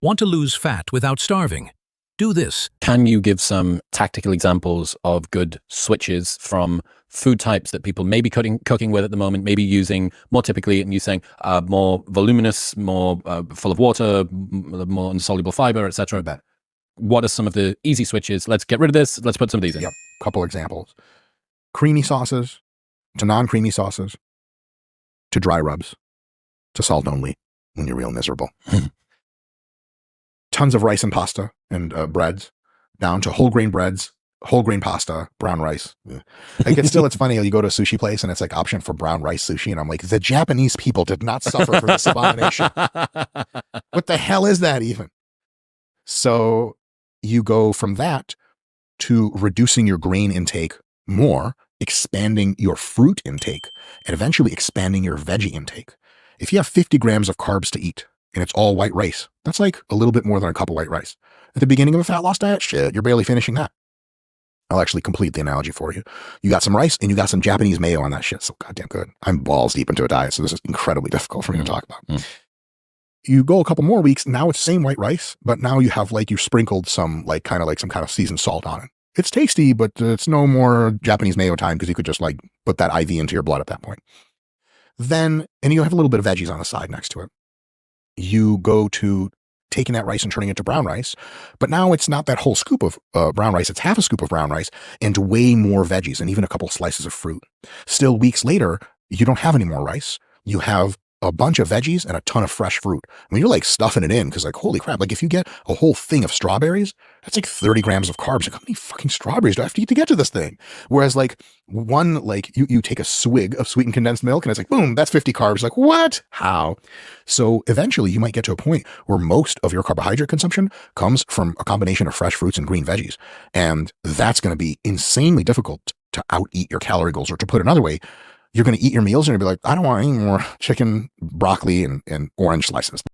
Want to lose fat without starving? Do this. Can you give some tactical examples of good switches from food types that people may be cooking with at the moment, maybe using more typically, and you saying more voluminous, more full of water, more insoluble fiber, etc. What are some of the easy switches? Let's get rid of this. Let's put some of these in. Yep. Couple examples. Creamy sauces to non-creamy sauces to dry rubs to salt only when you're real miserable. Tons of rice and pasta and breads down to whole grain breads, whole grain pasta, brown rice. Like it's funny. You go to a sushi place and it's like option for brown rice sushi. And I'm like, the Japanese people did not suffer for this abomination. What the hell is that even? So you go from that to reducing your grain intake more, expanding your fruit intake, and eventually expanding your veggie intake. If you have 50 grams of carbs to eat and it's all white rice, that's like a little bit more than a cup of white rice. At the beginning of a fat loss diet, shit, you're barely finishing that. I'll actually complete the analogy for you. You got some rice and you got some Japanese mayo on that shit. So goddamn good. I'm balls deep into a diet, so this is incredibly difficult for me to talk about. You go a couple more weeks, now it's same white rice, but now you have you sprinkled some kind of seasoned salt on it. It's tasty, but it's no more Japanese mayo time because you could just put that IV into your blood at that point. Then, and you have a little bit of veggies on the side next to it. You go to taking that rice and turning it to brown rice, but now it's not that whole scoop of brown rice, it's half a scoop of brown rice and way more veggies and even a couple of slices of fruit. Still weeks later, you don't have any more rice. You have a bunch of veggies and a ton of fresh fruit. I mean, you're stuffing it in because holy crap, if you get a whole thing of strawberries, that's 30 grams of carbs. How many fucking strawberries do I have to eat to get to this thing? Whereas one, you take a swig of sweetened condensed milk and it's boom, that's 50 carbs. What? How? So eventually you might get to a point where most of your carbohydrate consumption comes from a combination of fresh fruits and green veggies. And that's going to be insanely difficult to out-eat your calorie goals, or to put another way, you're going to eat your meals and you'll be like, I don't want any more chicken, broccoli, and orange slices.